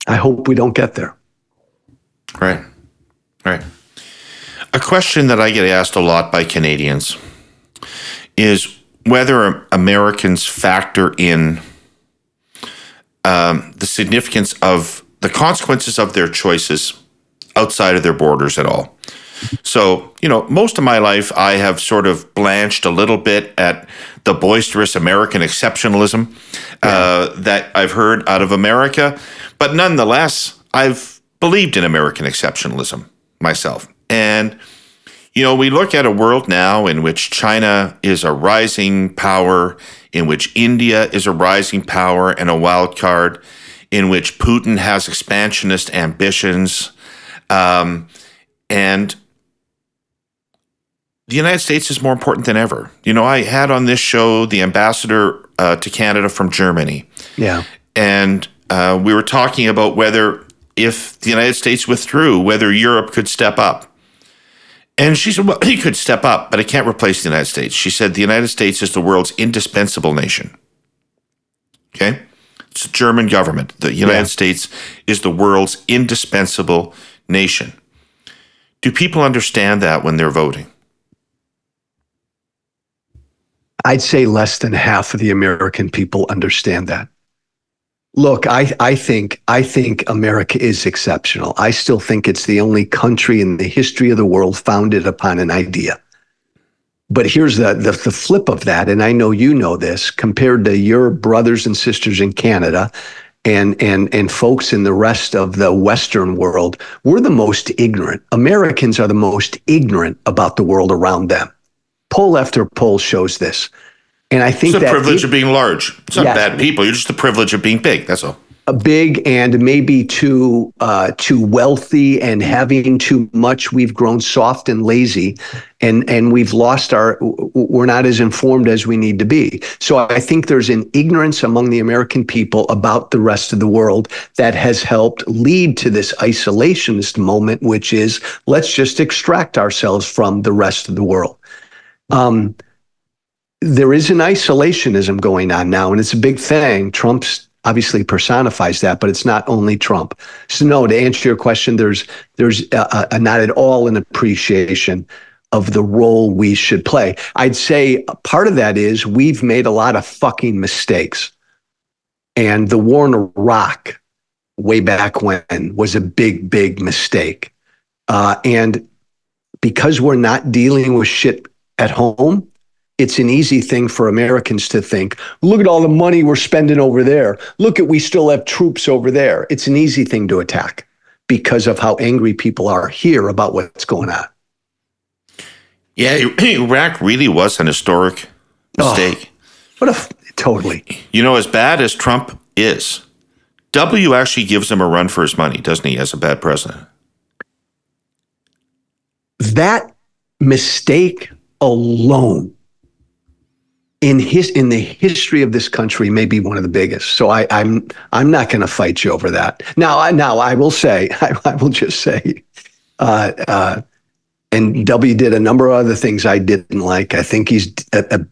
I hope we don't get there. Right. Right. A question that I get asked a lot by Canadians is whether Americans factor in the significance of the consequences of their choices outside of their borders at all. So, most of my life, I have sort of blanched a little bit at the boisterous American exceptionalism that I've heard out of America. But nonetheless, I've believed in American exceptionalism myself. And, we look at a world now in which China is a rising power, in which India is a rising power and a wild card, in which Putin has expansionist ambitions, and the United States is more important than ever. I had on this show the ambassador to Canada from Germany. Yeah. And we were talking about whether, if the United States withdrew, whether Europe could step up. And she said, well, he could step up, but it can't replace the United States. She said the United States is the world's indispensable nation. Okay? It's the German government. The United States is the world's indispensable nation. Do people understand that when they're voting? I'd say less than half of the American people understand that. Look, I think America is exceptional. I still think it's the only country in the history of the world founded upon an idea. But here's the flip of that, and I know you know this, compared to your brothers and sisters in Canada and folks in the rest of the Western world, we're the most ignorant. Americans are the most ignorant about the world around them. Poll after poll shows this. And I think it's the privilege of being large. It's not bad people. You're just the privilege of being big. That's all. Big and maybe too wealthy and having too much. We've grown soft and lazy, and we've lost we're not as informed as we need to be. So I think there's an ignorance among the American people about the rest of the world that has helped lead to this isolationist moment, which is let's just extract ourselves from the rest of the world. There is an isolationism going on now, and it's a big thing. Trump's obviously personifies that, but it's not only Trump. So no, to answer your question, there's not at all an appreciation of the role we should play. I'd say part of that is we've made a lot of fucking mistakes. And the war in Iraq way back when was a big, big mistake. And because we're not dealing with shit at home, it's an easy thing for Americans to think, look at all the money we're spending over there. Look at, we still have troops over there. It's an easy thing to attack because of how angry people are here about what's going on. Yeah, Iraq really was an historic mistake. Totally. You know, as bad as Trump is, W actually gives him a run for his money, doesn't he, as a bad president? That mistake alone in the history of this country may be one of the biggest. So I'm not going to fight you over that. Now I will say, I will just say, and W did a number of other things I didn't like. I think he's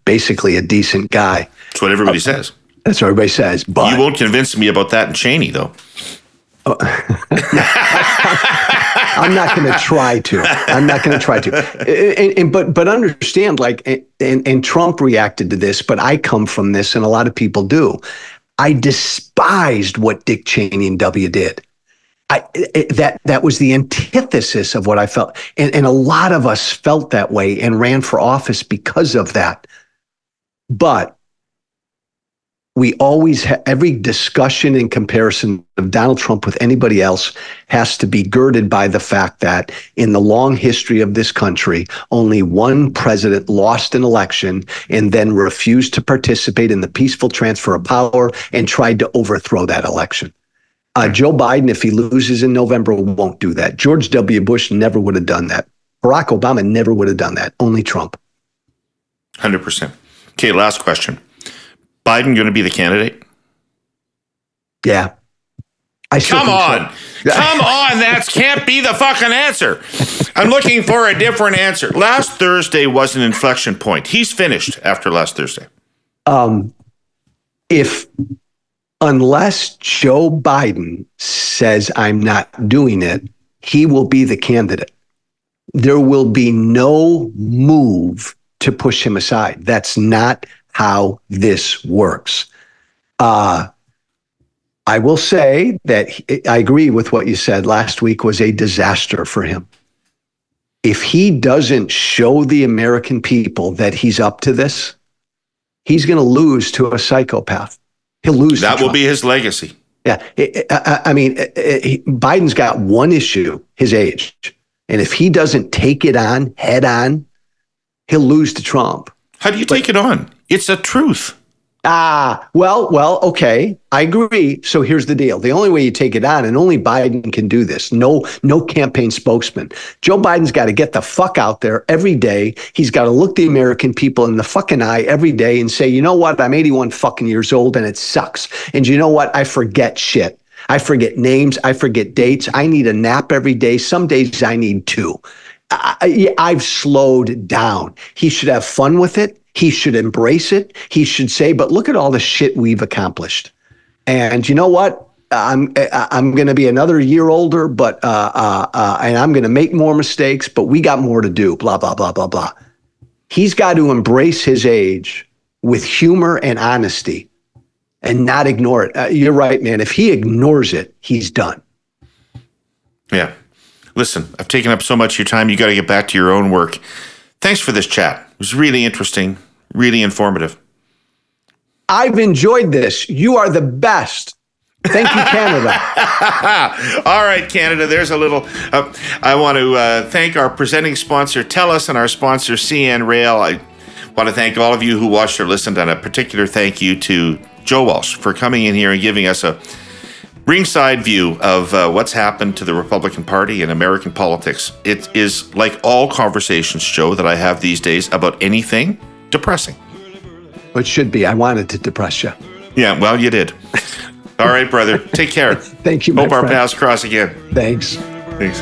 basically a decent guy. That's what everybody says. That's what everybody says. But you won't convince me about that in Cheney, though. I'm not going to try to. But understand, like, and Trump reacted to this, but I come from this, and a lot of people do. I despised what Dick Cheney and W did. That was the antithesis of what I felt, and a lot of us felt that way and ran for office because of that. But we always every discussion and comparison of Donald Trump with anybody else has to be girded by the fact that in the long history of this country, only one president lost an election and then refused to participate in the peaceful transfer of power and tried to overthrow that election. Joe Biden, if he loses in November, won't do that. George W. Bush never would have done that. Barack Obama never would have done that. Only Trump. 100%. Okay, last question. Biden going to be the candidate? Yeah. Come on. Come on. That can't be the fucking answer. I'm looking for a different answer. Last Thursday was an inflection point. He's finished after last Thursday. Unless Joe Biden says I'm not doing it, he will be the candidate. There will be no move to push him aside. That's not how this works. I will say that I agree with what you said. Last week was a disaster for him. If he doesn't show the American people that he's up to this, he's going to lose to a psychopath. He'll lose. That will be his legacy. Yeah. Biden's got one issue, his age. And if he doesn't take it on head on, he'll lose to Trump. How do you take it on? It's a truth. Well, okay. I agree. So here's the deal. The only way you take it on, and only Biden can do this, no campaign spokesman. Joe Biden's got to get the fuck out there every day. He's got to look the American people in the fucking eye every day and say, you know what? I'm 81 fucking years old and it sucks. And you know what? I forget shit. I forget names. I forget dates. I need a nap every day. Some days I need two. I've slowed down. He should have fun with it. He should embrace it. He should say, but look at all the shit we've accomplished. And you know what? I'm going to be another year older, but and I'm going to make more mistakes, but we got more to do, blah, blah, blah, blah, blah. He's got to embrace his age with humor and honesty and not ignore it. You're right, man. If he ignores it, he's done. Yeah. Listen, I've taken up so much of your time. You got to get back to your own work. Thanks for this chat. It was really interesting, really informative. I've enjoyed this. You are the best. Thank you, Canada. All right, Canada, there's a little... I want to thank our presenting sponsor, TELUS, and our sponsor, CN Rail. I want to thank all of you who watched or listened, and a particular thank you to Joe Walsh for coming in here and giving us a ringside view of what's happened to the Republican Party and American politics. It is like all conversations, Joe, that I have these days about anything depressing. It should be. I wanted to depress you. Yeah, well, you did. All right, brother. Take care. Thank you, my Hope friend. our paths cross again. Thanks. Thanks.